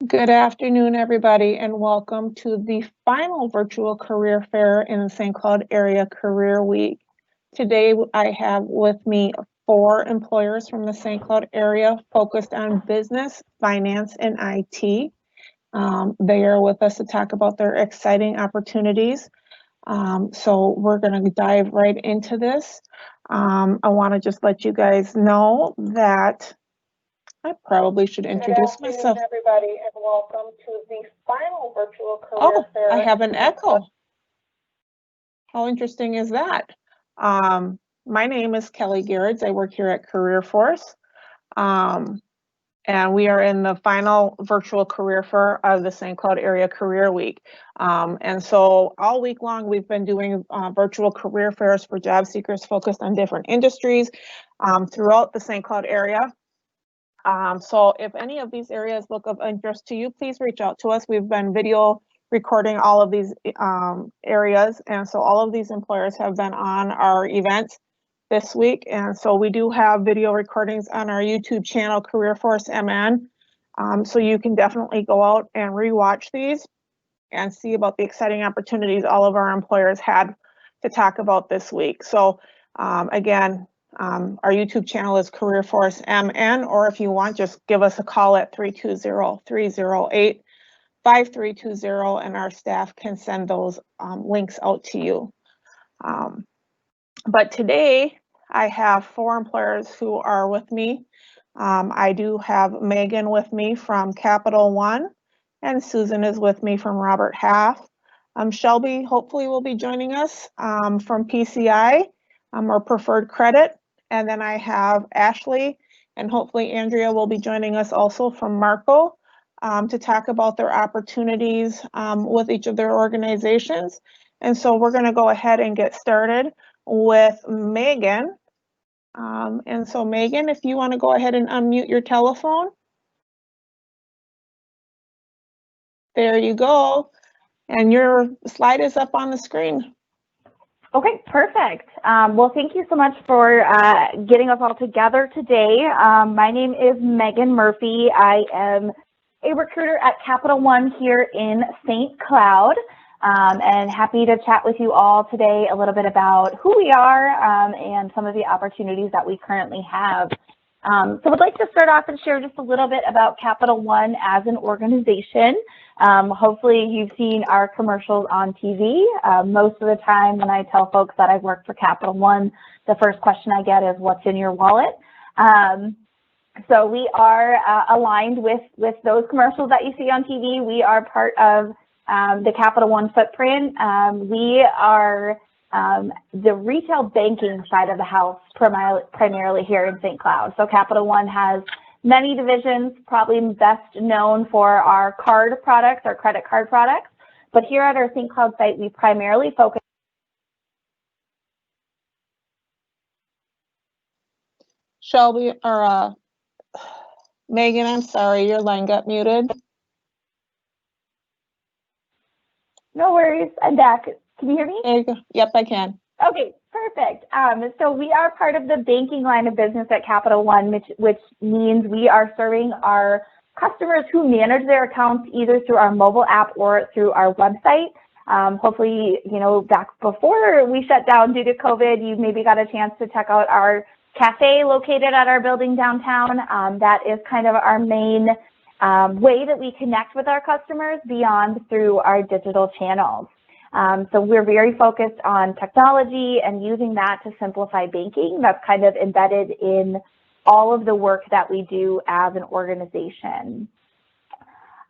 Good afternoon, everybody, and welcome to the final virtual career fair in the St. Cloud Area Career Week. Today, I have with me 4 employers from the St. Cloud area focused on business, finance, and IT. They are with us to talk about their exciting opportunities. So we're going to dive right into this. I want to just let you guys know that I probably should introduce myself. Everybody, and welcome to the final virtual career fair. I have an echo. How interesting is that? My name is Kelly Gerrits. I work here at CareerForce. And we are in the final virtual career fair of the St. Cloud Area Career Week. And so all week long, we've been doing virtual career fairs for job seekers focused on different industries throughout the St. Cloud area. So if any of these areas look of interest to you, please reach out to us. We've been video recording all of these areas. And so all of these employers have been on our events this week. And so we do have video recordings on our YouTube channel, CareerForce MN. So you can definitely go out and rewatch these and see about the exciting opportunities all of our employers had to talk about this week. So again, our YouTube channel is CareerForce MN, or if you want, just give us a call at 320-308-5320, and our staff can send those links out to you. But today, I have 4 employers who are with me. I do have Megan with me from Capital One, and Susan is with me from Robert Half. Shelby hopefully will be joining us from PCI, or Preferred Credit. And then I have Ashley, and hopefully Andrea will be joining us also from Marco to talk about their opportunities with each of their organizations. And so we're going to go ahead and get started with Megan. And so Megan, if you want to go ahead and unmute your telephone. There you go. And your slide is up on the screen. Okay, perfect. Well, thank you so much for getting us all together today. My name is Megan Murphy. I am a recruiter at Capital One here in St. Cloud, and happy to chat with you all today a little bit about who we are and some of the opportunities that we currently have. So I'd like to start off and share just a little bit about Capital One as an organization. Hopefully you've seen our commercials on TV. Most of the time when I tell folks that I've worked for Capital One, the first question I get is, what's in your wallet? So we are aligned with those commercials that you see on TV. We are part of the Capital One footprint. We are the retail banking side of the house primarily here in St. Cloud. So Capital One has many divisions, probably best known for our card products, our credit card products. But here at our St. Cloud site, we primarily focus. Shelby, or Megan, I'm sorry, your line got muted. No worries, I'm back. Can you hear me? There you go. Yep, I can. Okay, perfect. So we are part of the banking line of business at Capital One, which means we are serving our customers who manage their accounts either through our mobile app or through our website. Hopefully, you know, back before we shut down due to COVID, you maybe got a chance to check out our cafe located at our building downtown. That is kind of our main way that we connect with our customers beyond through our digital channels. So we're very focused on technology and using that to simplify banking. That's kind of embedded in all of the work that we do as an organization.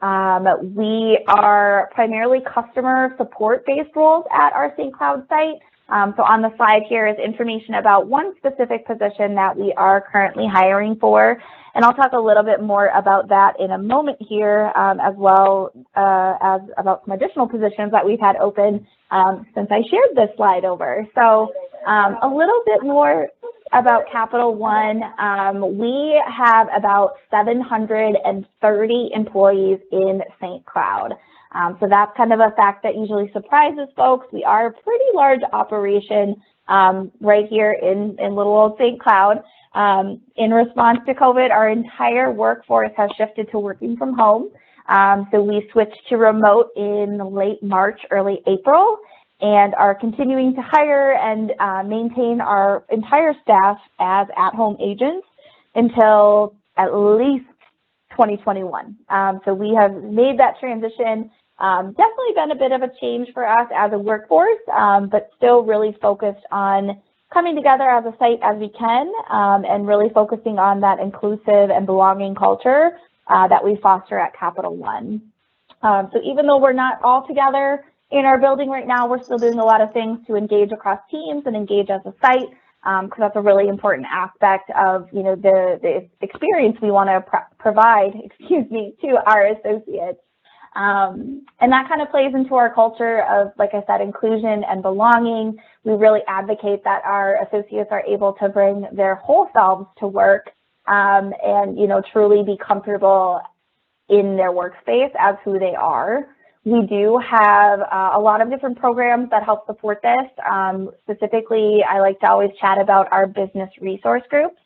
We are primarily customer support-based roles at our St. Cloud site. So on the slide here is information about one specific position that we are currently hiring for. And I'll talk a little bit more about that in a moment here, as well as about some additional positions that we've had open since I shared this slide over. So a little bit more about Capital One. We have about 730 employees in St. Cloud. So that's kind of a fact that usually surprises folks. We are a pretty large operation right here in little old St. Cloud. In response to COVID, our entire workforce has shifted to working from home. So we switched to remote in late March, early April, and are continuing to hire and maintain our entire staff as at-home agents until at least 2021. So we have made that transition. Definitely been a bit of a change for us as a workforce, but still really focused on coming together as a site as we can, and really focusing on that inclusive and belonging culture that we foster at Capital One. So even though we're not all together in our building right now, we're still doing a lot of things to engage across teams and engage as a site, because that's a really important aspect of, you know, the experience we want to provide, to our associates. And that kind of plays into our culture of, like I said, inclusion and belonging. We really advocate that our associates are able to bring their whole selves to work, and, you know, truly be comfortable in their workspace as who they are. We do have a lot of different programs that help support this. Specifically, I like to always chat about our business resource groups.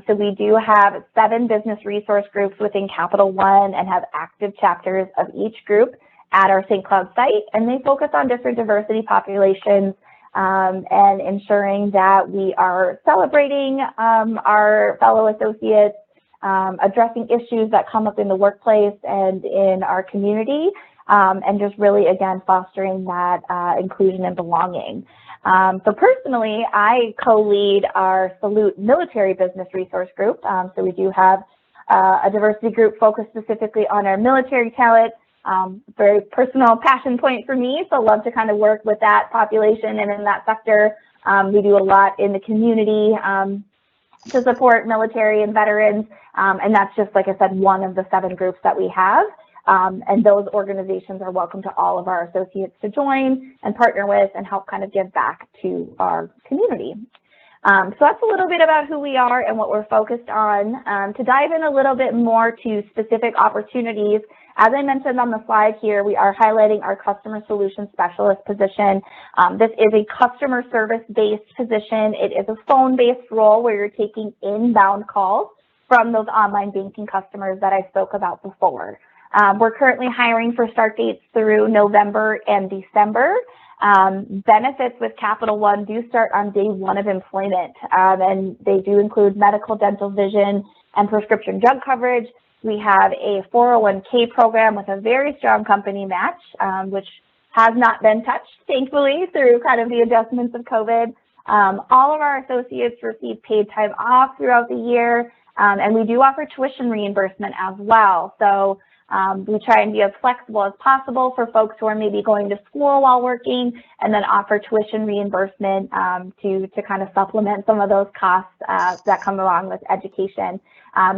So we do have 7 business resource groups within Capital One and have active chapters of each group at our St. Cloud site, and they focus on different diversity populations, and ensuring that we are celebrating our fellow associates, addressing issues that come up in the workplace and in our community, and just really, again, fostering that inclusion and belonging. So personally, I co-lead our Salute Military Business Resource Group. So we do have a diversity group focused specifically on our military talent. Very personal passion point for me, so love to kind of work with that population and in that sector. We do a lot in the community to support military and veterans, and that's just, like I said, one of the 7 groups that we have. And those organizations are welcome to all of our associates to join and partner with and help kind of give back to our community. So that's a little bit about who we are and what we're focused on. To dive in a little bit more to specific opportunities, as I mentioned on the slide here, we are highlighting our customer solution specialist position. This is a customer service-based position. It is a phone-based role where you're taking inbound calls from those online banking customers that I spoke about before. We're currently hiring for start dates through November and December. Benefits with Capital One do start on day 1 of employment, and they do include medical, dental, vision, and prescription drug coverage. We have a 401k program with a very strong company match, which has not been touched, thankfully, through kind of the adjustments of COVID. All of our associates receive paid time off throughout the year, and we do offer tuition reimbursement as well. So we try and be as flexible as possible for folks who are maybe going to school while working, and then offer tuition reimbursement to kind of supplement some of those costs that come along with education.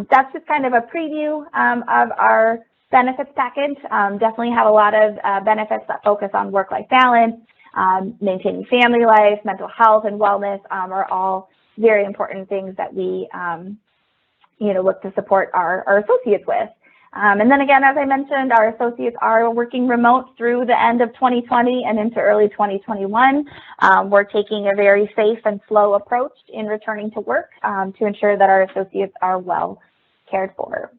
That's just kind of a preview of our benefits package. Definitely have a lot of benefits that focus on work-life balance, maintaining family life, mental health, and wellness are all very important things that we look to support our associates with. And then again, as I mentioned, our associates are working remote through the end of 2020 and into early 2021. We're taking a very safe and slow approach in returning to work to ensure that our associates are well cared for.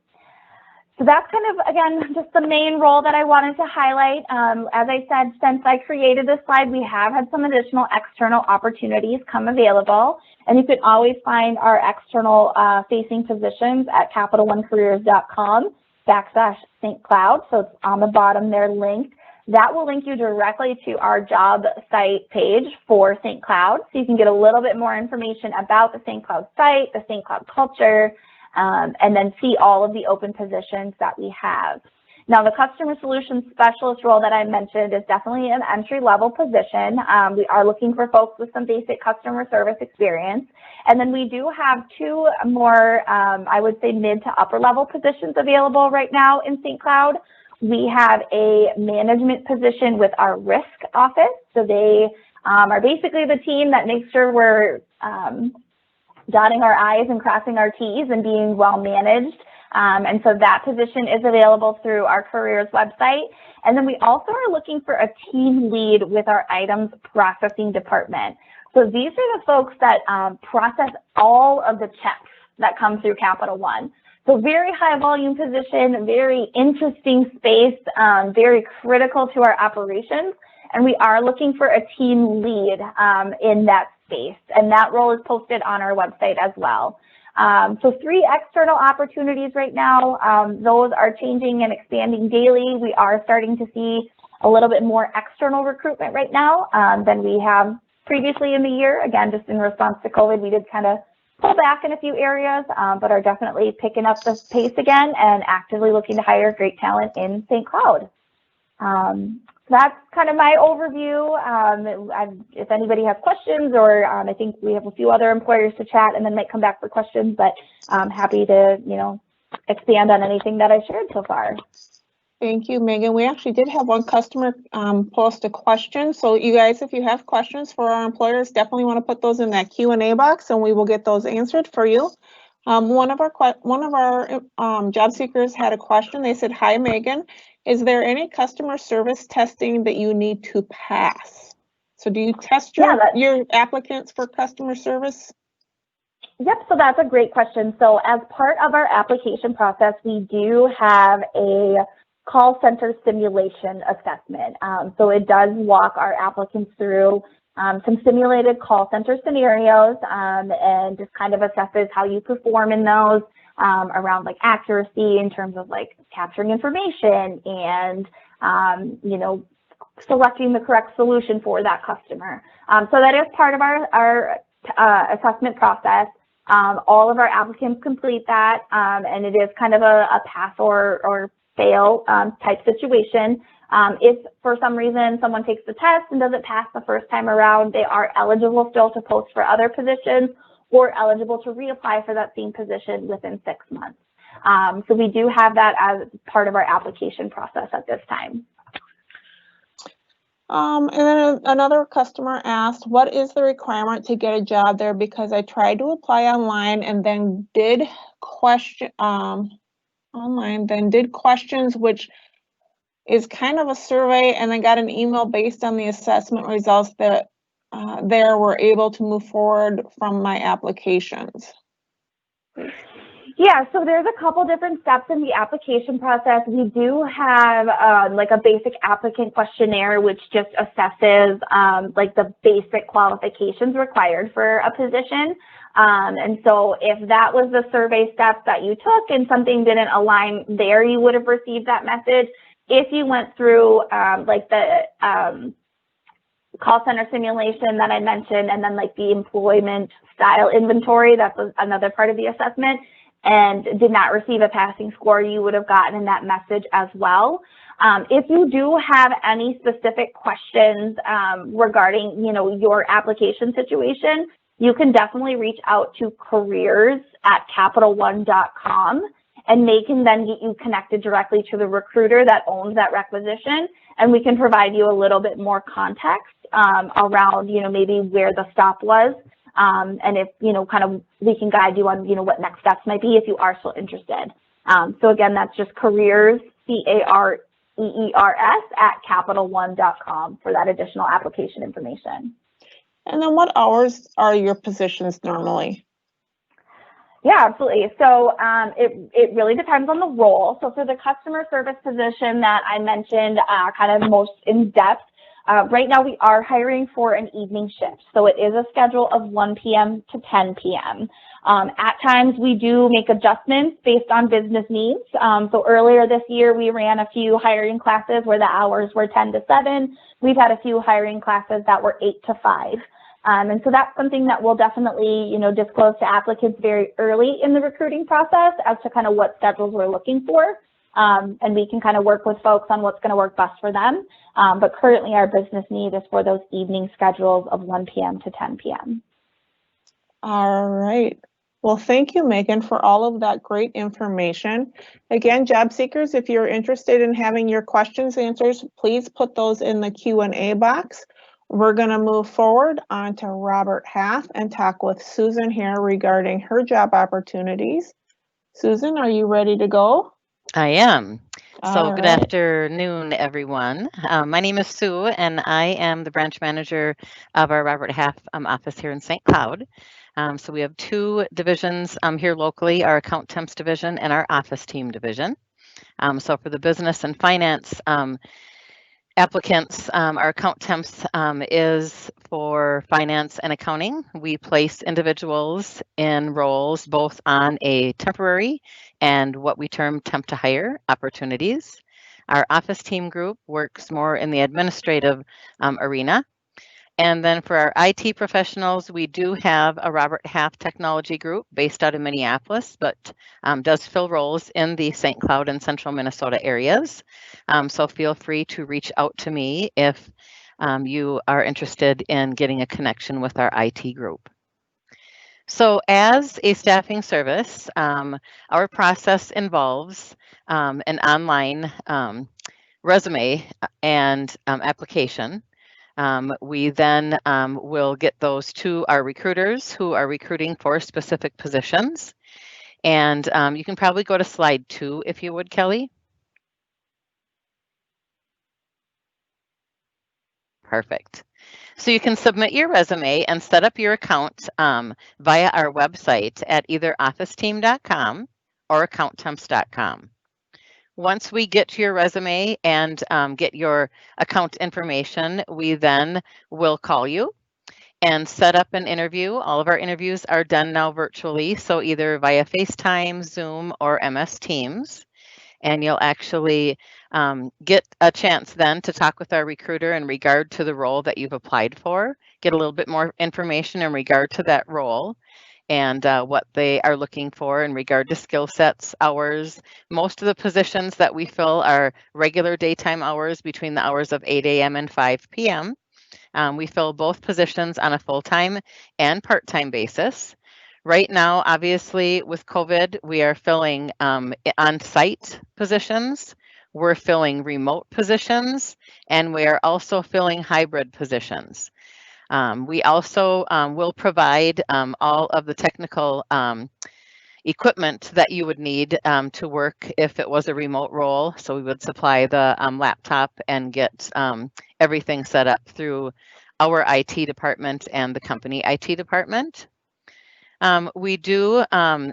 So that's kind of, again, just the main role that I wanted to highlight. As I said, since I created this slide, we have had some additional external opportunities come available. And you can always find our external facing positions at CapitalOneCareers.com/St. Cloud. So it's on the bottom there linked. That will link you directly to our job site page for St. Cloud. So you can get a little bit more information about the St. Cloud site, the St. Cloud culture, and then see all of the open positions that we have. Now, the customer solutions specialist role that I mentioned is definitely an entry-level position. We are looking for folks with some basic customer service experience. And then we do have 2 more, I would say, mid to upper level positions available right now in St. Cloud. We have a management position with our risk office. So they are basically the team that makes sure we're dotting our I's and crossing our T's and being well managed. And so that position is available through our careers website. And then we also are looking for a team lead with our items processing department. So these are the folks that process all of the checks that come through Capital One. So very high volume position, very interesting space, very critical to our operations. And we are looking for a team lead in that space. And that role is posted on our website as well. So 3 external opportunities right now. Those are changing and expanding daily. We are starting to see a little bit more external recruitment right now than we have previously in the year. Again, just in response to COVID, we did kind of pull back in a few areas, but are definitely picking up the pace again and actively looking to hire great talent in St. Cloud. That's kind of my overview. If anybody has questions, or I think we have a few other employers to chat and then might come back for questions, but I'm happy to, expand on anything that I shared so far. Thank you, Megan. We actually did have one customer post a question. So you guys, if you have questions for our employers, definitely want to put those in that Q&A box and we will get those answered for you. One of our job seekers had a question. They said, "Hi, Megan. Is there any customer service testing that you need to pass?" So do you test your applicants for customer service? Yep, so that's a great question. So as part of our application process, we do have a call center simulation assessment. So it does walk our applicants through some simulated call center scenarios and just kind of assesses how you perform in those around like accuracy in terms of like capturing information and, selecting the correct solution for that customer. So that is part of our assessment process. All of our applicants complete that, and it is kind of a pass or fail type situation. If for some reason someone takes the test and doesn't pass the first time around, they are eligible still to post for other positions or eligible to reapply for that same position within 6 months. So we do have that as part of our application process at this time. And then another customer asked, "What is the requirement to get a job there? Because I tried to apply online and then did questions, which is kind of a survey, and then got an email based on the assessment results that there were able to move forward from my applications." Yeah, so there's a couple different steps in the application process. We do have like a basic applicant questionnaire, which just assesses like the basic qualifications required for a position. And so if that was the survey steps that you took and something didn't align there, you would have received that message. If you went through like the call center simulation that I mentioned, and then like the employment style inventory, that's another part of the assessment, and did not receive a passing score, you would have gotten that message as well. If you do have any specific questions regarding, your application situation, you can definitely reach out to careers@capitalone.com, and they can then get you connected directly to the recruiter that owns that requisition, and we can provide you a little bit more context around, maybe where the stop was. And if, kind of, we can guide you on, what next steps might be if you are still interested. So again, that's just careers, CAREERS @capitalone.com for that additional application information. And then what hours are your positions normally? Yeah, absolutely. So it really depends on the role. So for the customer service position that I mentioned kind of most in depth, right now we are hiring for an evening shift. So it is a schedule of 1 p.m. to 10 p.m. At times we do make adjustments based on business needs. So earlier this year we ran a few hiring classes where the hours were 10 to 7. We've had a few hiring classes that were 8 to 5. And so that's something that we'll definitely, disclose to applicants very early in the recruiting process as to kind of what schedules we're looking for. And we can kind of work with folks on what's going to work best for them. But currently our business need is for those evening schedules of 1 p.m. to 10 p.m. All right. Well, thank you, Megan, for all of that great information. Again, job seekers, if you're interested in having your questions answered, please put those in the Q&A box. We're going to move forward on to Robert Half and talk with Susan here regarding her job opportunities. Susan, are you ready to go? I am. So All good right. afternoon, everyone. My name is Sue, and I am the branch manager of our Robert Half office here in St. Cloud. So we have two divisions here locally, our account temps division and our office team division. So for the business and finance applicants, our account temps is for finance and accounting. We place individuals in roles both on a temporary and what we term temp to hire opportunities. Our office team group works more in the administrative arena. And then for our IT professionals, we do have a Robert Half technology group based out of Minneapolis, but does fill roles in the St. Cloud and central Minnesota areas. So feel free to reach out to me if you are interested in getting a connection with our IT group. So as a staffing service, our process involves an online resume and application. We then will get those to our recruiters who are recruiting for specific positions. And you can probably go to slide 2 if you would, Kelly. Perfect. So you can submit your resume and set up your account via our website at either officeteam.com or accounttemps.com. Once we get to your resume and get your account information, we then will call you and set up an interview. All of our interviews are done now virtually, so either via FaceTime, Zoom, or MS Teams. And you'll actually get a chance then to talk with our recruiter in regard to the role that you've applied for, get a little bit more information in regard to that role and what they are looking for in regard to skill sets, hours. Most of the positions that we fill are regular daytime hours between the hours of 8 a.m. and 5 p.m. We fill both positions on a full-time and part-time basis. Right now, obviously, with COVID, we are filling on-site positions, we're filling remote positions, and we are also filling hybrid positions. We also will provide all of the technical equipment that you would need to work if it was a remote role. So we would supply the laptop and get everything set up through our IT department and the company IT department. We do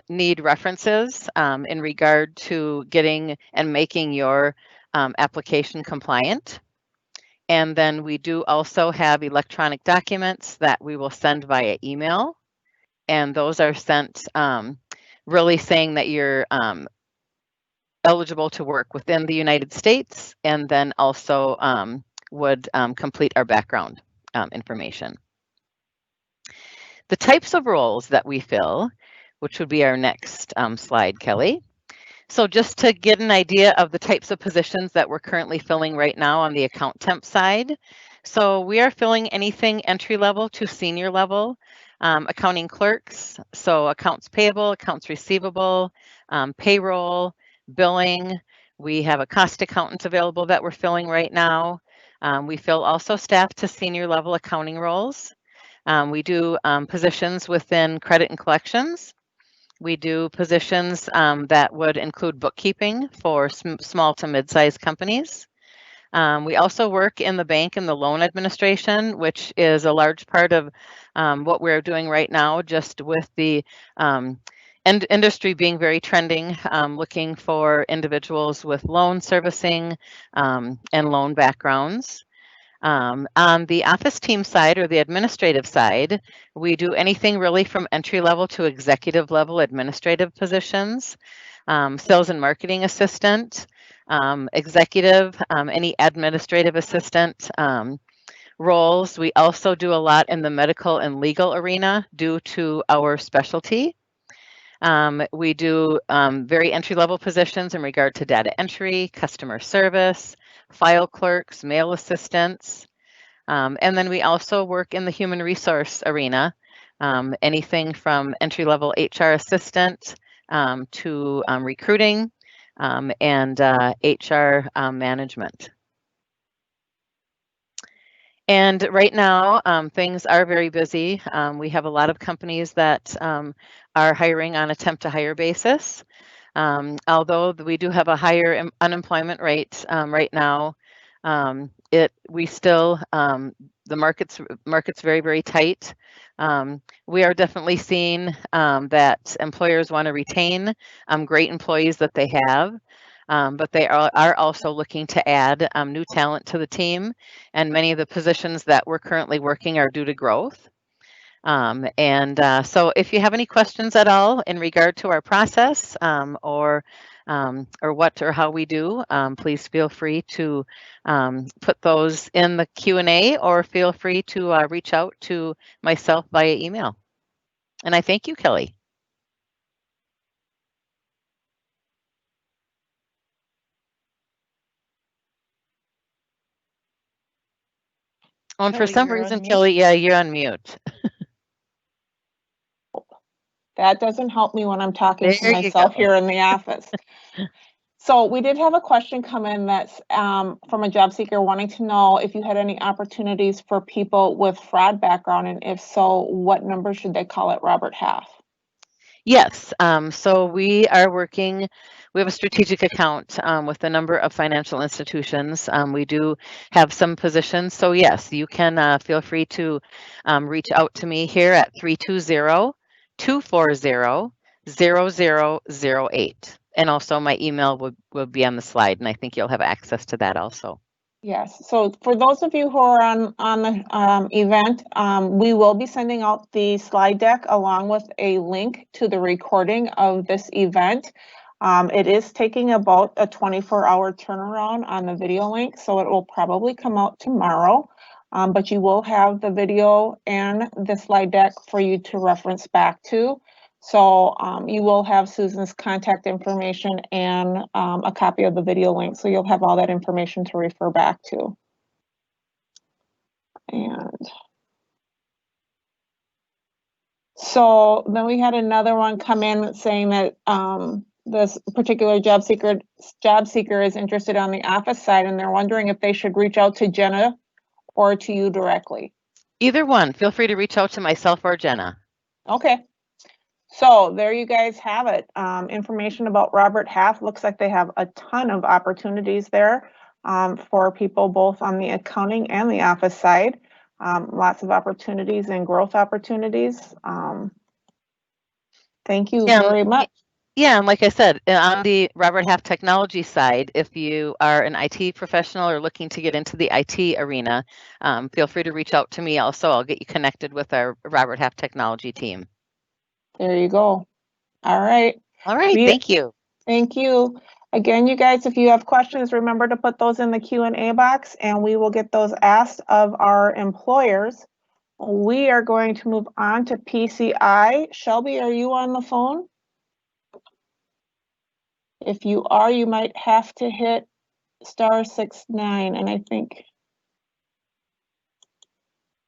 need references in regard to getting and making your application compliant. And then we do also have electronic documents that we will send via email. And those are sent really saying that you're eligible to work within the United States, and then also would complete our background information. The types of roles that we fill, which would be our next slide, Kelly. So just to get an idea of the types of positions that we're currently filling right now on the account temp side. So we are filling anything entry level to senior level, accounting clerks, so accounts payable, accounts receivable, payroll, billing. We have a cost accountant available that we're filling right now. We fill also staff to senior level accounting roles. We do positions within credit and collections. We do positions that would include bookkeeping for small to mid-sized companies. We also work in the bank and the loan administration, which is a large part of what we're doing right now, just with the industry being very trending, looking for individuals with loan servicing and loan backgrounds. On the office team side or the administrative side, we do anything really from entry level to executive level administrative positions, sales and marketing assistant, executive, any administrative assistant roles. We also do a lot in the medical and legal arena due to our specialty. We do very entry level positions in regard to data entry, customer service, file clerks, mail assistants, and then we also work in the human resource arena, anything from entry-level HR assistant to recruiting and HR management. And right now, things are very busy. We have a lot of companies that are hiring on a temp to hire basis. Although we do have a higher unemployment rate right now, we still the market's very, very tight. We are definitely seeing that employers want to retain great employees that they have, but they are also looking to add new talent to the team, and many of the positions that we're currently working are due to growth. So if you have any questions at all in regard to our process or what or how we do, please feel free to put those in the Q&A or feel free to reach out to myself via email. And I thank you, Kelly. Oh, and for Kelly, some you're on reason, mute. Kelly, yeah, you're on mute. That doesn't help me when I'm talking to There you myself go. here in the office. So we did have a question come in that's from a job seeker wanting to know if you had any opportunities for people with fraud background, and if so, what number should they call at Robert Half? Yes, so we are working, we have a strategic account with a number of financial institutions. We do have some positions. So yes, you can feel free to reach out to me here at 320-240-0008. And also my email will be on the slide, and I think you'll have access to that also. Yes, so for those of you who are on the event, we will be sending out the slide deck along with a link to the recording of this event. It is taking about a 24-hour turnaround on the video link, so it will probably come out tomorrow. But you will have the video and the slide deck for you to reference back to. So you will have Susan's contact information and a copy of the video link. So you'll have all that information to refer back to. And so then we had another one come in saying that this particular job seeker is interested on the office side, and they're wondering if they should reach out to Jenna or to you directly. Either one. Feel free to reach out to myself or Jenna. Okay. So there you guys have it. Information about Robert Half. Looks like they have a ton of opportunities there for people both on the accounting and the office side. Lots of opportunities and growth opportunities. Thank you very much. Yeah, and like I said, on the Robert Half technology side, if you are an IT professional or looking to get into the IT arena, feel free to reach out to me also. I'll get you connected with our Robert Half technology team. There you go. All right. All right, thank you. Thank you. Again, you guys, if you have questions, remember to put those in the Q&A box and we will get those asked of our employers. We are going to move on to PCI. Shelby, are you on the phone? If you are, you might have to hit *69, and I think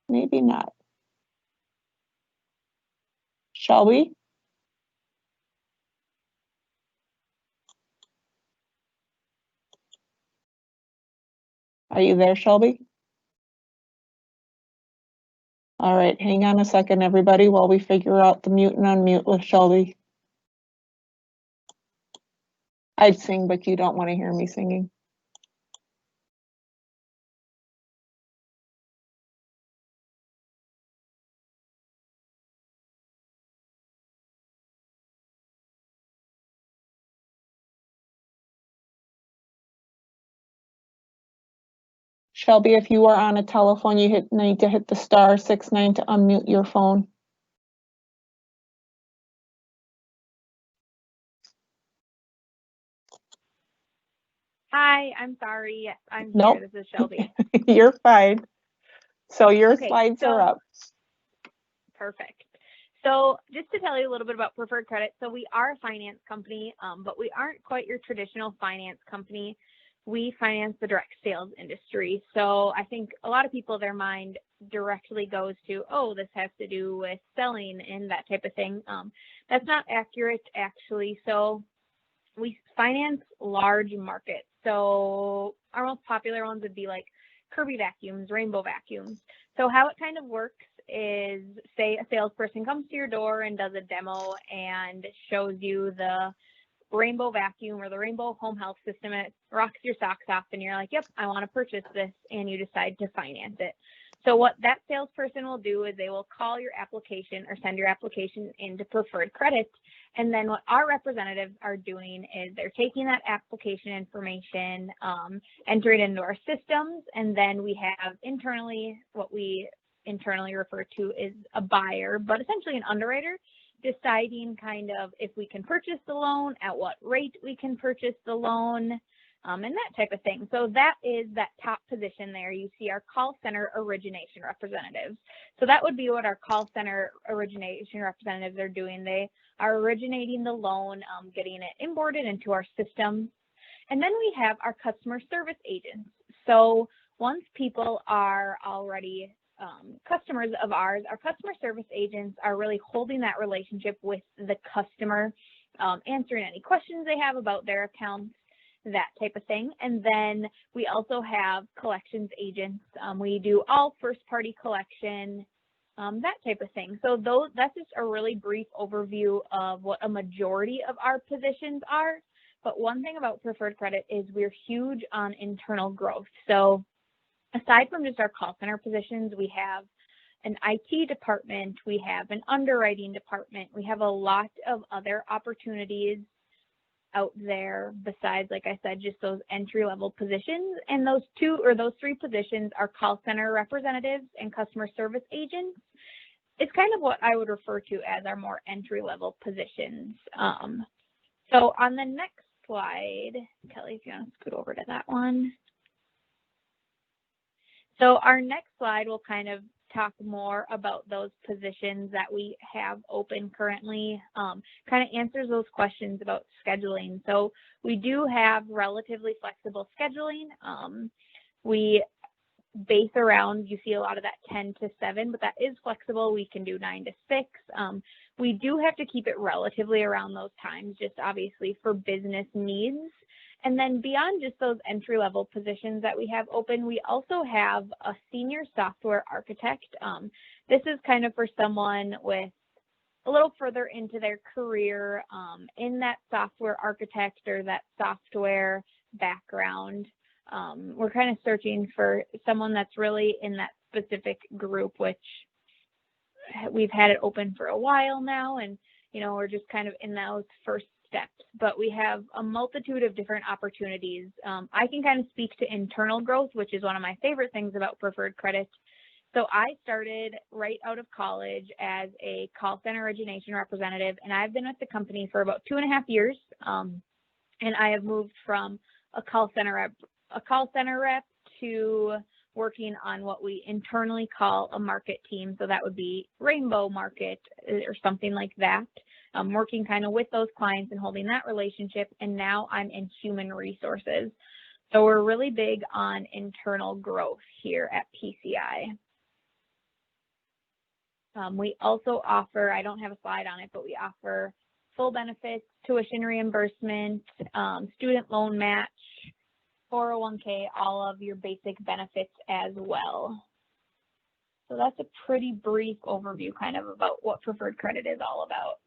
maybe not. Shelby? Are you there, Shelby? All right, hang on a second, everybody, while we figure out the mute and unmute with Shelby. I'd sing, but you don't want to hear me singing. Shelby, if you are on a telephone, you need to hit the *69 to unmute your phone. Hi, I'm sorry. I'm Nope. here. This is Shelby. You're fine. So your Okay, slides are up. Perfect. So just to tell you a little bit about Preferred Credit, so we are a finance company, but we aren't quite your traditional finance company. We finance the direct sales industry. So I think a lot of people, their mind directly goes to, oh, this has to do with selling and that type of thing. That's not accurate, actually. So we finance large markets. So our most popular ones would be like Kirby vacuums, Rainbow vacuums. So how it kind of works is, say a salesperson comes to your door and does a demo and shows you the Rainbow vacuum or the Rainbow home health system, and it rocks your socks off and you're like, yep, I want to purchase this, and you decide to finance it. So what that salesperson will do is they will call your application or send your application into Preferred Credit. And then what our representatives are doing is they're taking that application information, entering it into our systems, and then we have internally what we internally refer to as a buyer, but essentially an underwriter, deciding kind of if we can purchase the loan, at what rate we can purchase the loan, and that type of thing. So that is that top position there. You see our call center origination representatives. So that would be what our call center origination representatives are doing. They are originating the loan, getting it imported into our system. And then we have our customer service agents. So once people are already customers of ours, our customer service agents are really holding that relationship with the customer, answering any questions they have about their accounts, that type of thing. And then we also have collections agents. We do all first party collection, that type of thing. So that's just a really brief overview of what a majority of our positions are. But one thing about Preferred Credit is we're huge on internal growth. So aside from just our call center positions, we have an IT department, we have an underwriting department, we have a lot of other opportunities out there besides, like I said, just those entry-level positions. And those three positions are call center representatives and customer service agents. It's kind of what I would refer to as our more entry-level positions. So on the next slide, Kelly, if you want to scoot over to that one. So our next slide will kind of talk more about those positions that we have open currently, kind of answers those questions about scheduling. So we do have relatively flexible scheduling. We base around, you see a lot of that 10 to 7, but that is flexible. We can do 9 to 6. We do have to keep it relatively around those times, just obviously for business needs. And then beyond just those entry-level positions that we have open, we also have a senior software architect. This is kind of for someone with a little further into their career in that software architect or that software background. We're kind of searching for someone that's really in that specific group, which we've had it open for a while now, and we're just kind of in those first steps, but we have a multitude of different opportunities. I can kind of speak to internal growth, which is one of my favorite things about Preferred Credit. So I started right out of college as a call center origination representative, and I've been with the company for about 2.5 years. And I have moved from a call center rep to working on what we internally call a market team. So that would be Rainbow Market or something like that. Working kind of with those clients and holding that relationship. And now I'm in human resources. So we're really big on internal growth here at PCI. We also offer, I don't have a slide on it, but we offer full benefits, tuition reimbursement, student loan match, 401k, all of your basic benefits as well. So that's a pretty brief overview kind of about what Preferred Credit is all about.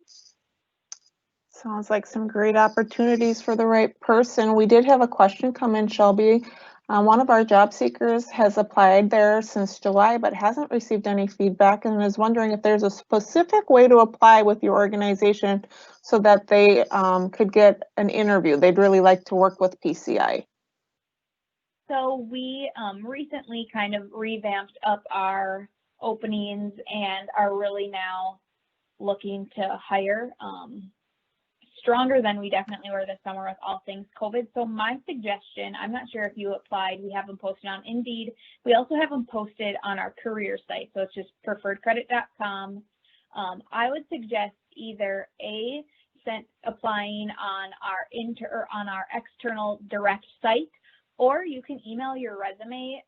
Sounds like some great opportunities for the right person. We did have a question come in, Shelby. One of our job seekers has applied there since July, but hasn't received any feedback and is wondering if there's a specific way to apply with your organization so that they could get an interview. They'd really like to work with PCI. So we recently kind of revamped up our openings and are really now looking to hire stronger than we definitely were this summer with all things COVID. So my suggestion, I'm not sure if you applied, we have them posted on Indeed. We also have them posted on our career site. So it's just preferredcredit.com. I would suggest either applying on our external direct site, or you can email your resume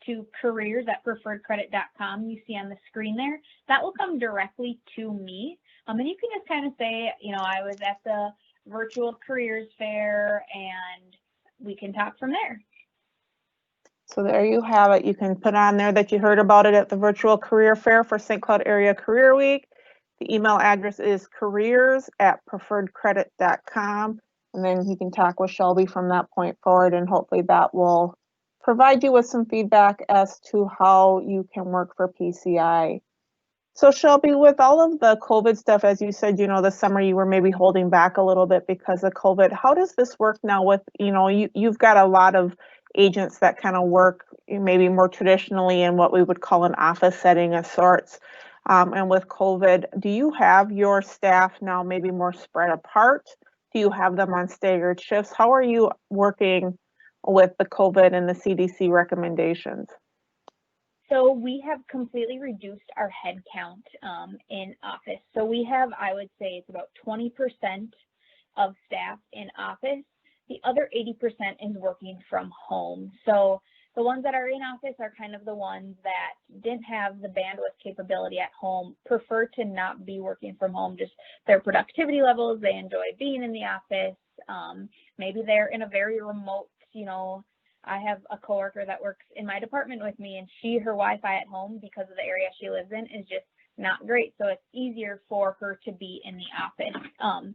to careers@preferredcredit.com. You see on the screen there. That will come directly to me. And you can just kind of say, I was at the virtual careers fair, and we can talk from there. So there you have it. You can put on there that you heard about it at the virtual career fair for St. Cloud Area Career Week. The email address is careers@preferredcredit.com. And then you can talk with Shelby from that point forward, and hopefully that will provide you with some feedback as to how you can work for PCI. So Shelby, with all of the COVID stuff, as you said, this summer you were maybe holding back a little bit because of COVID. How does this work now with, you've got a lot of agents that kind of work maybe more traditionally in what we would call an office setting of sorts. And with COVID, do you have your staff now maybe more spread apart? Do you have them on staggered shifts? How are you working with the COVID and the CDC recommendations? So we have completely reduced our head count in office. So we have, I would say it's about 20% of staff in office. The other 80% is working from home. So the ones that are in office are kind of the ones that didn't have the bandwidth capability at home, prefer to not be working from home, just their productivity levels, they enjoy being in the office. Maybe they're in a very remote, I have a coworker that works in my department with me, and her Wi-Fi at home, because of the area she lives in, is just not great. So it's easier for her to be in the office.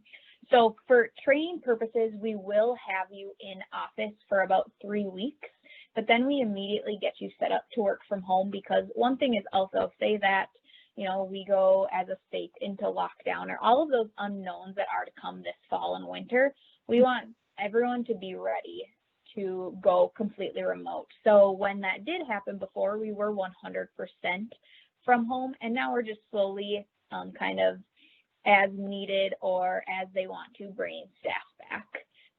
So for training purposes, we will have you in office for about 3 weeks, but then we immediately get you set up to work from home, because one thing is also, say that, we go as a state into lockdown or all of those unknowns that are to come this fall and winter, we want everyone to be ready to go completely remote. So when that did happen before, we were 100% from home, and now we're just slowly kind of as needed or as they want to bring staff back.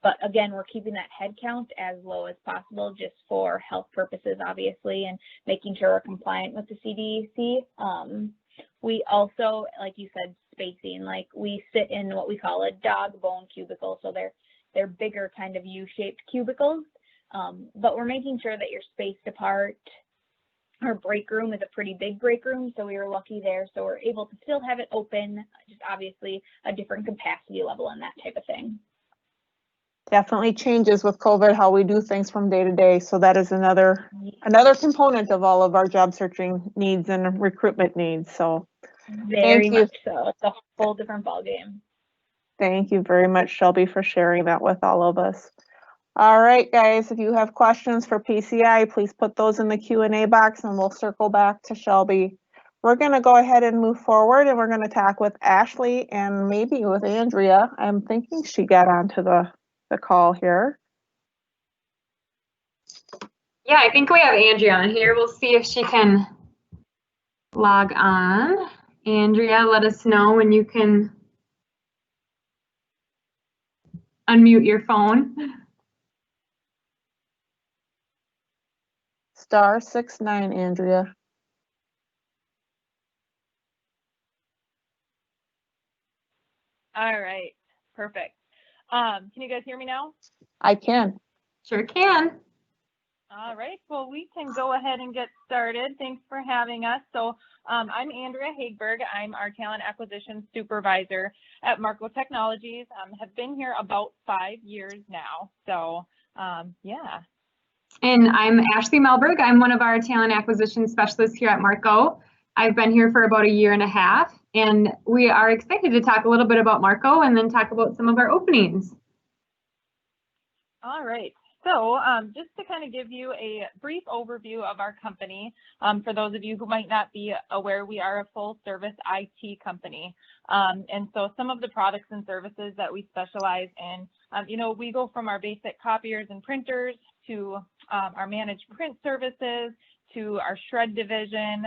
But again, we're keeping that head count as low as possible just for health purposes, obviously, and making sure we're compliant with the CDC. We also, like you said, spacing, like we sit in what we call a dog bone cubicle. So they're bigger kind of U-shaped cubicles, but we're making sure that you're spaced apart. Our break room is a pretty big break room, so we were lucky there. So we're able to still have it open, just obviously a different capacity level and that type of thing. Definitely changes with COVID how we do things from day to day. So that is another component of all of our job searching needs and recruitment needs. So very much so. It's a whole different ballgame. Thank you very much, Shelby, for sharing that with all of us. All right, guys, if you have questions for PCI, please put those in the Q&A box and we'll circle back to Shelby. We're going to go ahead and move forward, and we're going to talk with Ashley and maybe with Andrea. I'm thinking she got onto the call here. Yeah, I think we have Andrea on here. We'll see if she can log on. Andrea, let us know when you can unmute your phone. *69, Andrea. All right, perfect. Can you guys hear me now? I can. Sure can. All right, well, we can go ahead and get started. Thanks for having us. So I'm Andrea Hagberg. I'm our talent acquisition supervisor at Marco Technologies. Have been here about 5 years now. So yeah. And I'm Ashley Melberg. I'm one of our talent acquisition specialists here at Marco. I've been here for about 1.5 years, and we are excited to talk a little bit about Marco and then talk about some of our openings. All right. So just to kind of give you a brief overview of our company, for those of you who might not be aware, we are a full service IT company. And so some of the products and services that we specialize in, we go from our basic copiers and printers to our managed print services to our shred division.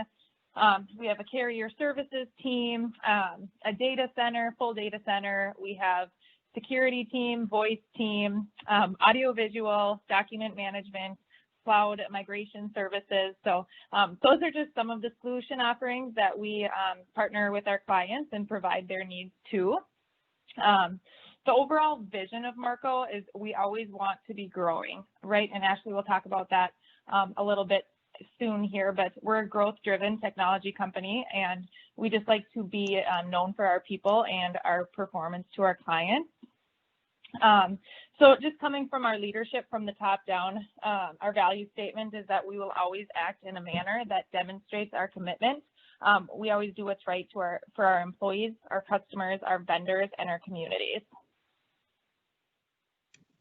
We have a carrier services team, a data center, full data center. We have security team, voice team, audiovisual, document management, cloud migration services. So those are just some of the solution offerings that we partner with our clients and provide their needs to. The overall vision of Marco is we always want to be growing, right? And Ashley will talk about that a little bit soon here, but we're a growth-driven technology company, and we just like to be known for our people and our performance to our clients. So just coming from our leadership from the top down, our value statement is that we will always act in a manner that demonstrates our commitment. We always do what's right for our employees, our customers, our vendors, and our communities.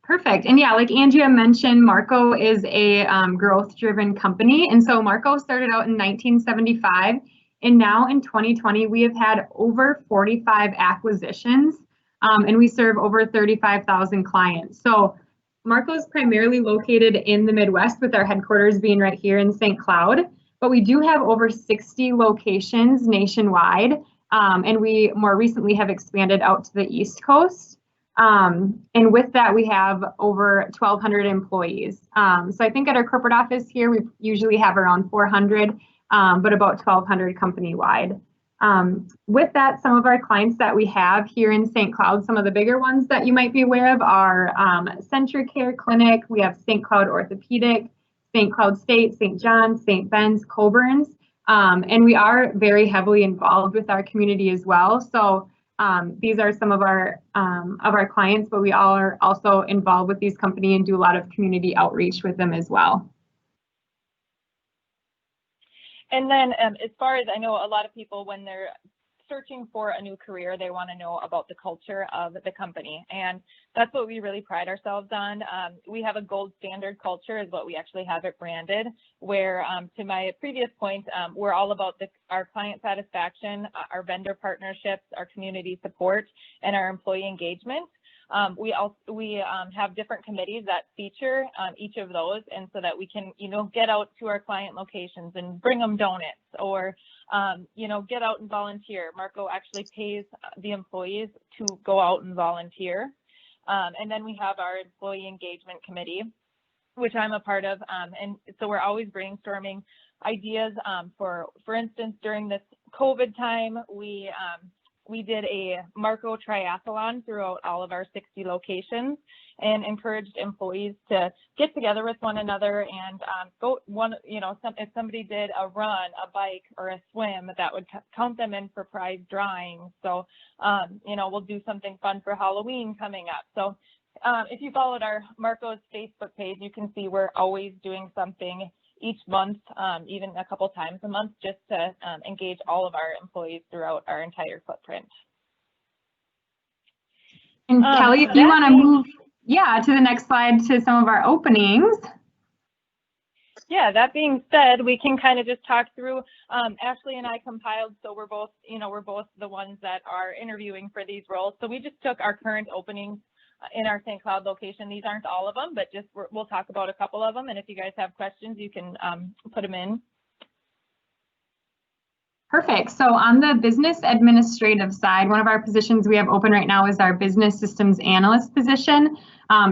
Perfect. And yeah, like Andrea mentioned, Marco is a growth-driven company. And so Marco started out in 1975. And now in 2020, we have had over 45 acquisitions, and we serve over 35,000 clients. So Marco is primarily located in the Midwest, with our headquarters being right here in St. Cloud. But we do have over 60 locations nationwide. And we more recently have expanded out to the East Coast. And with that, we have over 1,200 employees. So I think at our corporate office here, we usually have around 400, but about 1,200 company-wide. With that, some of our clients that we have here in St. Cloud, some of the bigger ones that you might be aware of are CentraCare Clinic, we have St. Cloud Orthopedic, St. Cloud State, St. John's, St. Ben's, Coburn's, and we are very heavily involved with our community as well. So these are some of our clients, but we all are also involved with these companies and do a lot of community outreach with them as well. And then as far as I know, a lot of people, when they're searching for a new career, they want to know about the culture of the company. And that's what we really pride ourselves on. We have a gold standard culture is what we actually have it branded, where to my previous point, we're all about our client satisfaction, our vendor partnerships, our community support, and our employee engagement. We have different committees that feature each of those, and so that we can, get out to our client locations and bring them donuts, or get out and volunteer. Marco actually pays the employees to go out and volunteer. And then we have our employee engagement committee, which I'm a part of. And so we're always brainstorming ideas. For instance, during this COVID time, we did a Marco triathlon throughout all of our 60 locations and encouraged employees to get together with one another and go if somebody did a run, a bike, or a swim, that would count them in for prize drawing. So, we'll do something fun for Halloween coming up. So if you followed our Marco's Facebook page, you can see we're always doing something each month, even a couple times a month, just to engage all of our employees throughout our entire footprint. And Kelly, if you want to move, to the next slide to some of our openings. Yeah, that being said, we can kind of just talk through, Ashley and I compiled, so we're both the ones that are interviewing for these roles. So we just took our current openings in our St. Cloud location. These aren't all of them, but just we'll talk about a couple of them. And if you guys have questions, you can put them in. Perfect. So on the business administrative side, one of our positions we have open right now is our business systems analyst position.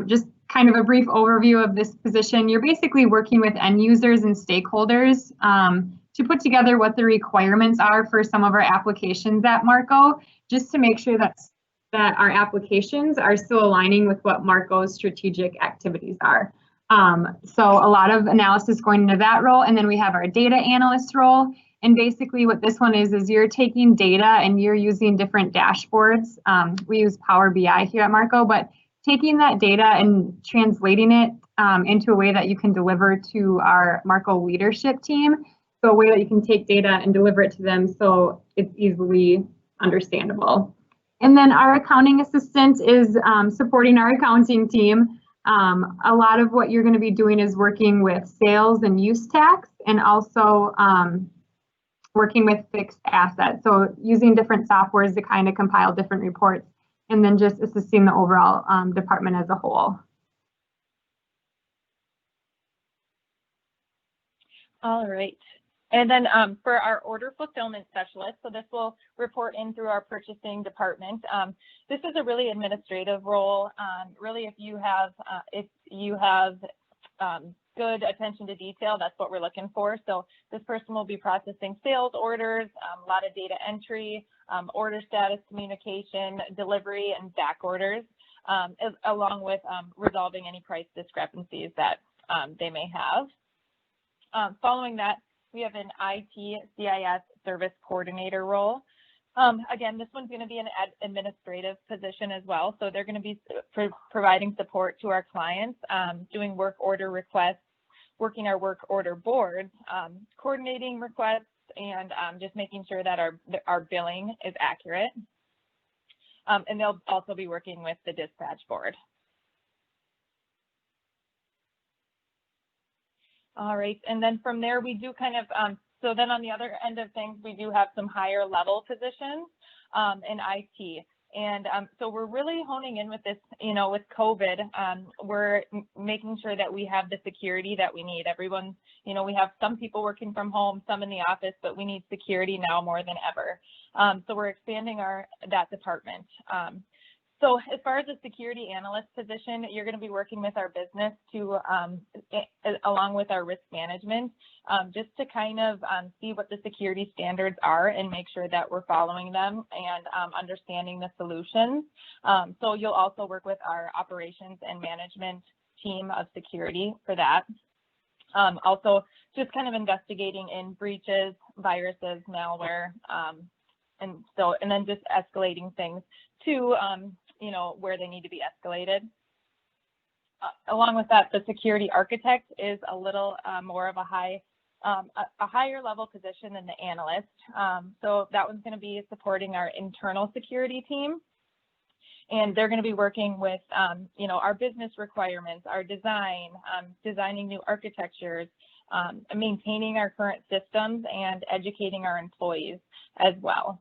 Just kind of a brief overview of this position. You're basically working with end users and stakeholders to put together what the requirements are for some of our applications at Marco, just to make sure that our applications are still aligning with what Marco's strategic activities are. So a lot of analysis going into that role. And then we have our data analyst role. And basically what this one is you're taking data and you're using different dashboards. We use Power BI here at Marco, but taking that data and translating it into a way that you can deliver to our Marco leadership team. So a way that you can take data and deliver it to them so it's easily understandable. And then our accounting assistant is supporting our accounting team. A lot of what you're going to be doing is working with sales and use tax, and also working with fixed assets. So using different softwares to kind of compile different reports, and then just assisting the overall department as a whole. All right. And then for our order fulfillment specialist, so this will report in through our purchasing department. This is a really administrative role. Really, if you have good attention to detail, that's what we're looking for. So this person will be processing sales orders, a lot of data entry, order status communication, delivery, and back orders, along with resolving any price discrepancies that they may have. Following that, we have an IT CIS service coordinator role. Again, this one's going to be an administrative position as well. So they're going to be providing support to our clients, doing work order requests, working our work order boards, coordinating requests, and just making sure that our billing is accurate. And they'll also be working with the dispatch board. All right, and then from there we do kind of, so then on the other end of things, we do have some higher level positions in IT. And so we're really honing in with this, you know, with COVID, we're making sure that we have the security that we need. Everyone's, you know, we have some people working from home, some in the office, but we need security now more than ever. So we're expanding that department. So as far as the security analyst position, you're going to be working with our business to, along with our risk management, just to kind of see what the security standards are and make sure that we're following them and understanding the solutions. So you'll also work with our operations and management team of security for that. Also, just kind of investigating in breaches, viruses, malware, and then just escalating things to you know, where they need to be escalated. Along with that, the security architect is a little more of a higher level position than the analyst. So that one's going to be supporting our internal security team. And they're going to be working with, you know, our business requirements, our design, designing new architectures, maintaining our current systems, and educating our employees as well.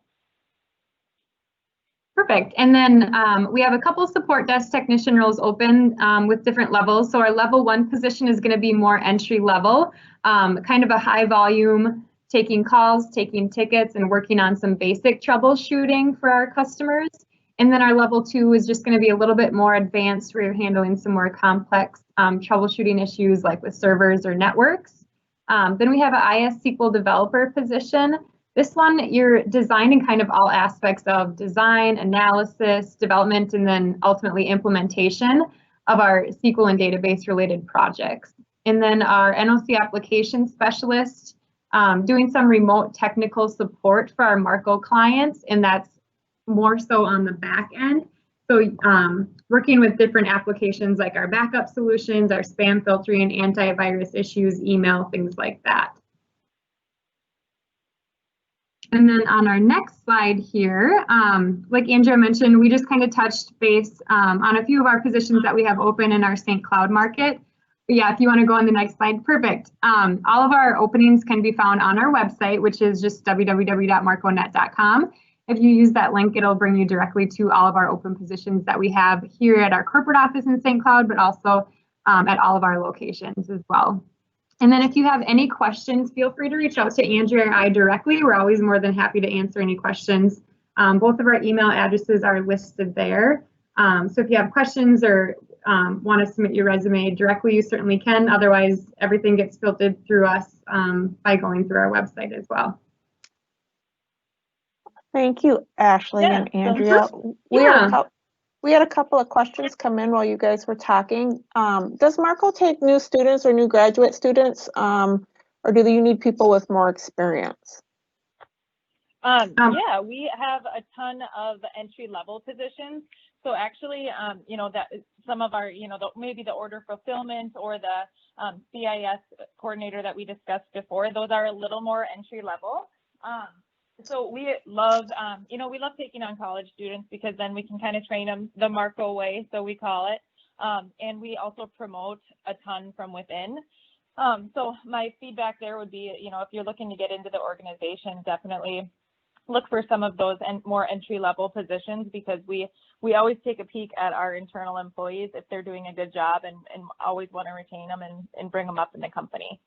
Perfect. And then we have a couple support desk technician roles open with different levels. So our level 1 position is going to be more entry level, kind of a high volume, taking calls, taking tickets, and working on some basic troubleshooting for our customers. And then our level 2 is just going to be a little bit more advanced, where you're handling some more complex troubleshooting issues like with servers or networks. Then we have an IS SQL developer position. This one, you're designing kind of all aspects of design, analysis, development, and then ultimately implementation of our SQL and database related projects. And then our NOC application specialist, doing some remote technical support for our Marco clients, and that's more so on the back end. So working with different applications like our backup solutions, our spam filtering, antivirus issues, email, things like that. And then on our next slide here, like Andrea mentioned, we just kind of touched base on a few of our positions that we have open in our St. Cloud market. But yeah, if you want to go on the next slide, perfect. All of our openings can be found on our website, which is just www.marconet.com. If you use that link, it'll bring you directly to all of our open positions that we have here at our corporate office in St. Cloud, but also at all of our locations as well. And then if you have any questions, feel free to reach out to Andrea or I directly. We're always more than happy to answer any questions. Both of our email addresses are listed there. So if you have questions or want to submit your resume directly, you certainly can. Otherwise, everything gets filtered through us by going through our website as well. Thank you, Ashley and Andrea. We had a couple of questions come in while you guys were talking. Does Marco take new students or new graduate students, or do you need people with more experience? Yeah, we have a ton of entry-level positions. So actually, you know, that some of our, you know, maybe the order fulfillment or the CIS coordinator that we discussed before, those are a little more entry-level. So we love, you know, we love taking on college students because then we can kind of train them the Marco way, so we call it. And we also promote a ton from within. So my feedback there would be, you know, if you're looking to get into the organization, definitely look for some of those more entry-level positions, because we always take a peek at our internal employees if they're doing a good job, and always want to retain them and bring them up in the company.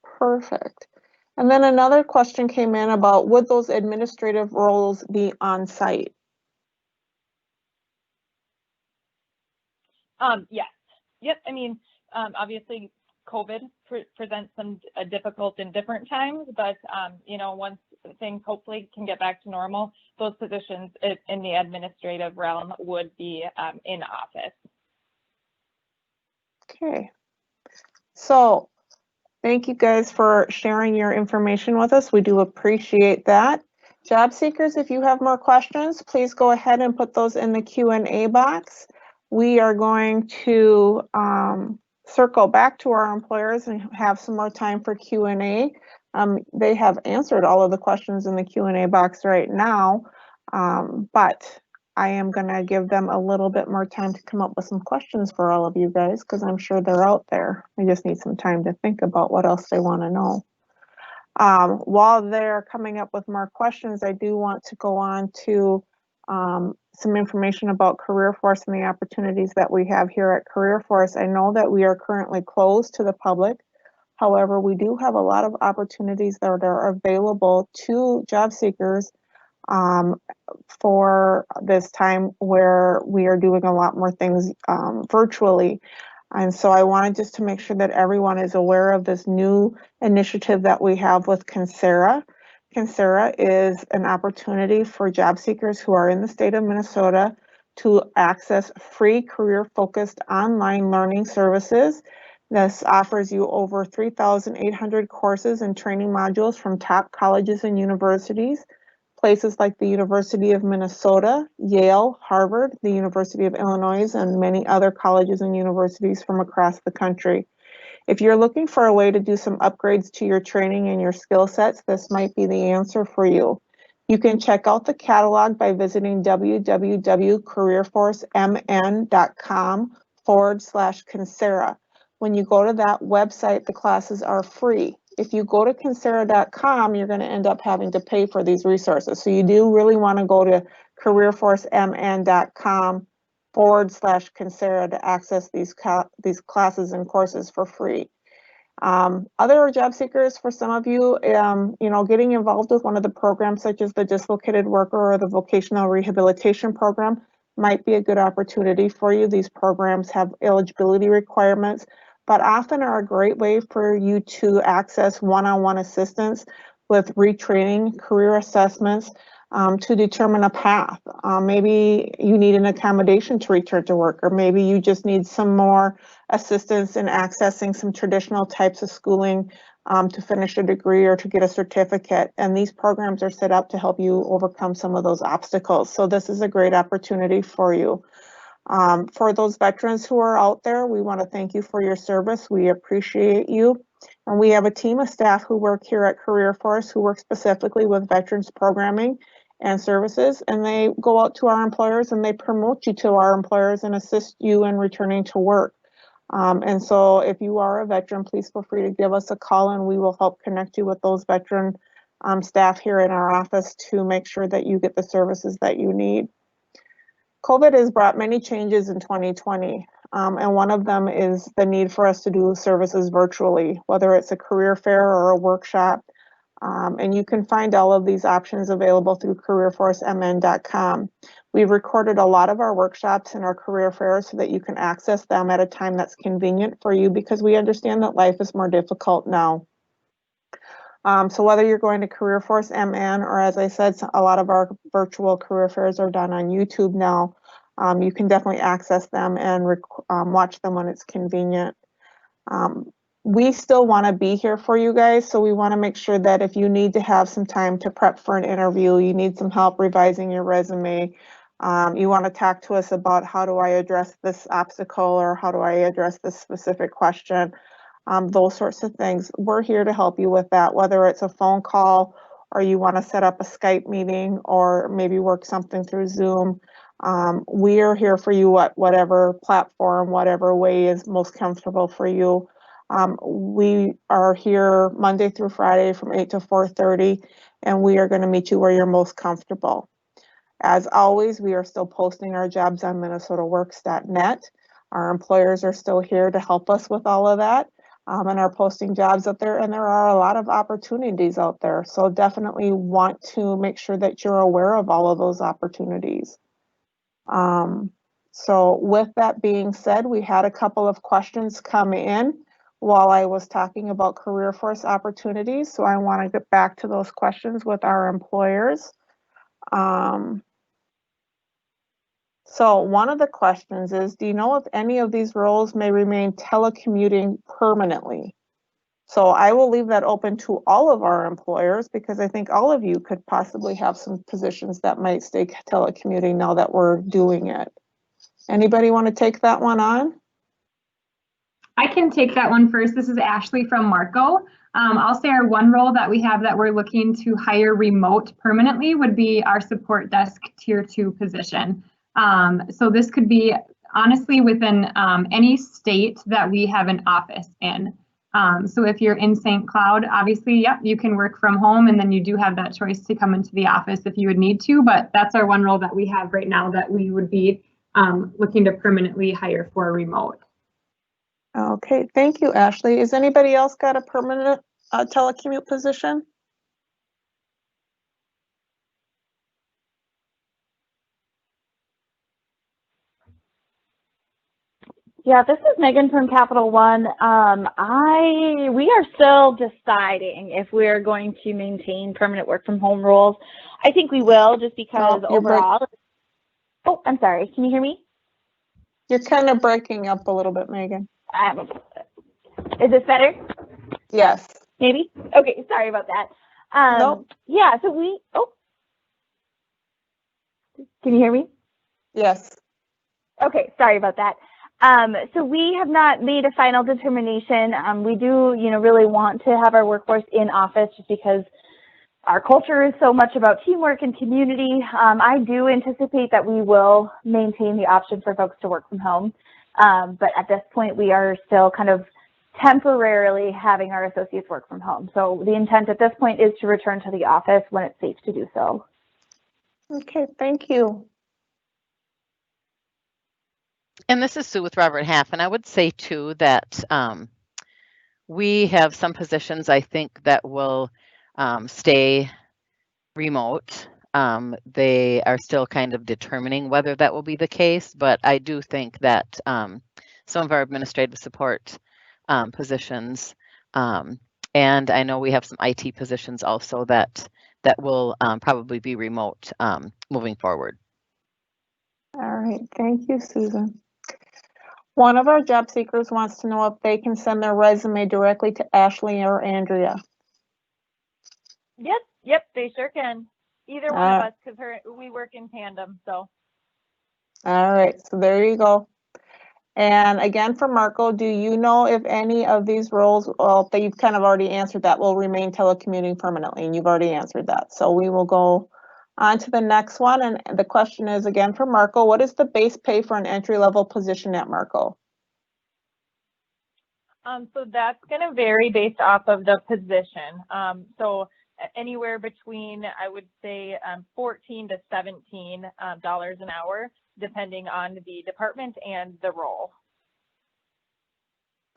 Perfect. And then another question came in about, would those administrative roles be on site? Yes. Yep. I mean, obviously COVID presents some difficult and different times, but you know, once things hopefully can get back to normal, those positions in the administrative realm would be in office. Okay. So thank you guys for sharing your information with us. We do appreciate that. Job seekers, if you have more questions, please go ahead and put those in the Q&A box. We are going to circle back to our employers and have some more time for Q&A. They have answered all of the questions in the Q&A box right now, but I am gonna give them a little bit more time to come up with some questions for all of you guys, because I'm sure they're out there. I just need some time to think about what else they want to know. While they're coming up with more questions, I do want to go on to some information about Career Force and the opportunities that we have here at Career Force. I know that we are currently closed to the public. However, we do have a lot of opportunities that are available to job seekers for this time where we are doing a lot more things virtually. And so I wanted just to make sure that everyone is aware of this new initiative that we have with Kinsera. Kinsera is an opportunity for job seekers who are in the state of Minnesota to access free career-focused online learning services. This offers you over 3,800 courses and training modules from top colleges and universities. Places like the University of Minnesota, Yale, Harvard, the University of Illinois, and many other colleges and universities from across the country. If you're looking for a way to do some upgrades to your training and your skill sets, this might be the answer for you. You can check out the catalog by visiting www.careerforcemn.com/Kinsera. When you go to that website, the classes are free. If you go to Kinsera.com, you're going to end up having to pay for these resources. So you do really want to go to careerforcemn.com/Kinsera to access these classes and courses for free. Other job seekers, for some of you, getting involved with one of the programs such as the Dislocated Worker or the Vocational Rehabilitation Program might be a good opportunity for you. These programs have eligibility requirements, but often are a great way for you to access one-on-one assistance with retraining, career assessments, to determine a path. Maybe you need an accommodation to return to work, or maybe you just need some more assistance in accessing some traditional types of schooling to finish a degree or to get a certificate. And these programs are set up to help you overcome some of those obstacles. So this is a great opportunity for you. For those veterans who are out there, we want to thank you for your service. We appreciate you. And we have a team of staff who work here at Career Force who work specifically with veterans programming and services, and they go out to our employers and they promote you to our employers and assist you in returning to work. And so if you are a veteran, please feel free to give us a call and we will help connect you with those veteran staff here in our office to make sure that you get the services that you need. COVID has brought many changes in 2020, and one of them is the need for us to do services virtually, whether it's a career fair or a workshop. And you can find all of these options available through careerforcemn.com. We've recorded a lot of our workshops and our career fairs so that you can access them at a time that's convenient for you, because we understand that life is more difficult now. So whether you're going to Career Force MN, or as I said, a lot of our virtual career fairs are done on YouTube now. You can definitely access them and watch them when it's convenient. We still want to be here for you guys, so we want to make sure that if you need to have some time to prep for an interview, you need some help revising your resume, you want to talk to us about how do I address this obstacle or how do I address this specific question, those sorts of things. We're here to help you with that, whether it's a phone call or you want to set up a Skype meeting or maybe work something through Zoom. We are here for you, whatever platform, whatever way is most comfortable for you. We are here Monday through Friday from 8 to 4:30, and we are going to meet you where you're most comfortable. As always, we are still posting our jobs on minnesotaworks.net. Our employers are still here to help us with all of that, and are posting jobs up there, and there are a lot of opportunities out there. So definitely want to make sure that you're aware of all of those opportunities. So with that being said, we had a couple of questions come in while I was talking about Career Force opportunities. So I want to get back to those questions with our employers. So one of the questions is, do you know if any of these roles may remain telecommuting permanently? So I will leave that open to all of our employers, because I think all of you could possibly have some positions that might stay telecommuting now that we're doing it. Anybody want to take that one on? I can take that one first. This is Ashley from Marco. I'll say our one role that we have that we're looking to hire remote permanently would be our support desk tier 2 position. So this could be honestly within any state that we have an office in. So if you're in St. Cloud, obviously, yep, you can work from home, and then you do have that choice to come into the office if you would need to, but that's our one role that we have right now that we would be looking to permanently hire for remote. Okay, thank you, Ashley. Is anybody else got a permanent telecommute position? Yeah, this is Megan from Capital One. We are still deciding if we're going to maintain permanent work from home rules. I think we will, just because overall. Oh, I'm sorry. Can you hear me? You're kind of breaking up a little bit, Megan. Is this better? Yes. Maybe? Okay, sorry about that. Nope. Yeah, so can you hear me? Yes. Okay, sorry about that. So we have not made a final determination. We do, really want to have our workforce in office just because our culture is so much about teamwork and community. I do anticipate that we will maintain the option for folks to work from home. But at this point, we are still kind of temporarily having our associates work from home. So the intent at this point is to return to the office when it's safe to do so. Okay, thank you. And this is Sue with Robert Half, and I would say too that we have some positions I think that will stay remote. They are still kind of determining whether that will be the case, but I do think that some of our administrative support positions, and I know we have some IT positions also that will probably be remote moving forward. All right, thank you, Susan. One of our job seekers wants to know if they can send their resume directly to Ashley or Andrea. Yep, they sure can. Either one of us, because we work in tandem, so. All right, so there you go. And again, for Marco, do you know if any of these roles, well, that you've kind of already answered that, will remain telecommuting permanently? And you've already answered that. So we will go on to the next one. And the question is again for Marco, what is the base pay for an entry-level position at Marco? So that's going to vary based off of the position. So anywhere between, I would say, $14 to $17 an hour, depending on the department and the role.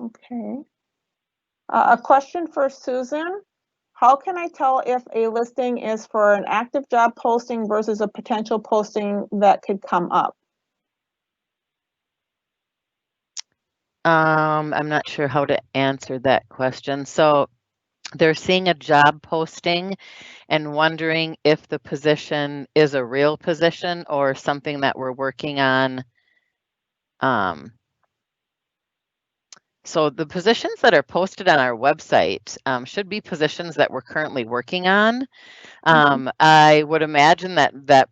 Okay. A question for Susan. How can I tell if a listing is for an active job posting versus a potential posting that could come up? I'm not sure how to answer that question. So they're seeing a job posting and wondering if the position is a real position or something that we're working on. So the positions that are posted on our website should be positions that we're currently working on. I would imagine that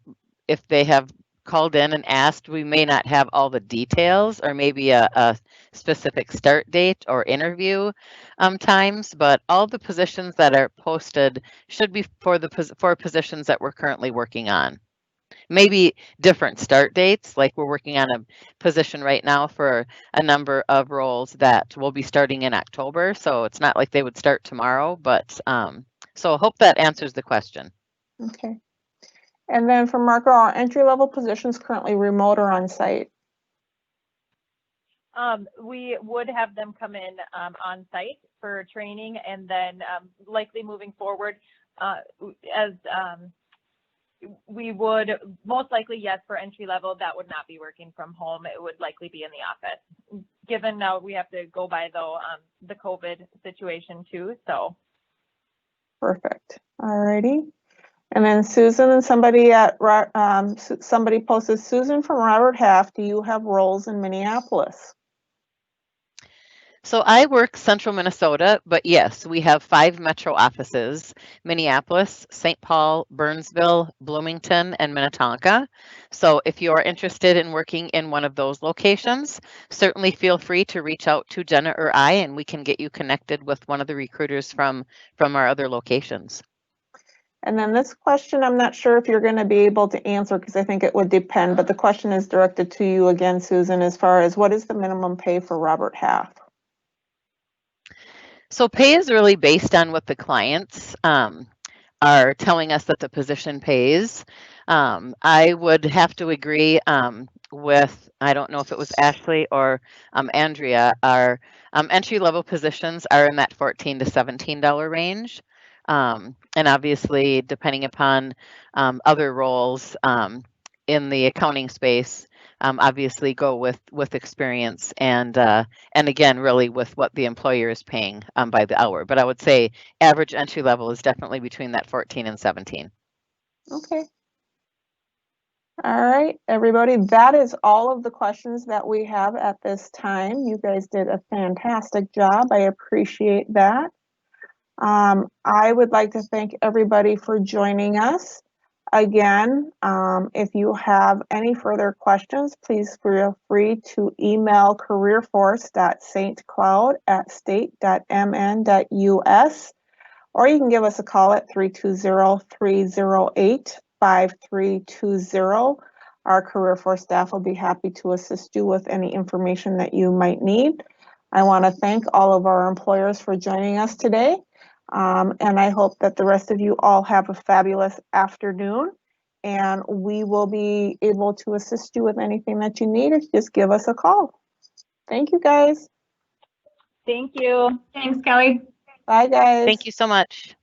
if they have called in and asked, we may not have all the details or maybe a specific start date or interview times, but all the positions that are posted should be for positions that we're currently working on. Maybe different start dates, like we're working on a position right now for a number of roles that will be starting in October. So it's not like they would start tomorrow, but so I hope that answers the question. Okay. And then for Marco, are entry-level positions currently remote or on-site? We would have them come in on site for training, and then likely moving forward, as we would most likely, yes, for entry level, that would not be working from home. It would likely be in the office. Given now we have to go by though the COVID situation too. So. Perfect. All righty. And then Susan and somebody posted, Susan from Robert Half, do you have roles in Minneapolis? So I work central Minnesota, but yes, we have 5 metro offices: Minneapolis, St. Paul, Burnsville, Bloomington, and Minnetonka. So if you are interested in working in one of those locations, certainly feel free to reach out to Jenna or I, and we can get you connected with one of the recruiters from our other locations. And then this question, I'm not sure if you're going to be able to answer because I think it would depend, but the question is directed to you again, Susan, as far as what is the minimum pay for Robert Half? So pay is really based on what the clients are telling us that the position pays. I would have to agree with, I don't know if it was Ashley or Andrea, our entry level positions are in that $14 to $17 range. And obviously, depending upon other roles in the accounting space, obviously go with experience and again, really with what the employer is paying by the hour. But I would say average entry level is definitely between that 14 and 17. Okay. All right, everybody, that is all of the questions that we have at this time. You guys did a fantastic job. I appreciate that. I would like to thank everybody for joining us. Again, if you have any further questions, please feel free to email careerforce.stcloud@state.mn.us, or you can give us a call at 320-308-5320. Our Career Force staff will be happy to assist you with any information that you might need. I want to thank all of our employers for joining us today. And I hope that the rest of you all have a fabulous afternoon, and we will be able to assist you with anything that you need. Just give us a call. Thank you, guys. Thank you. Thanks, Kelly. Bye, guys. Thank you so much.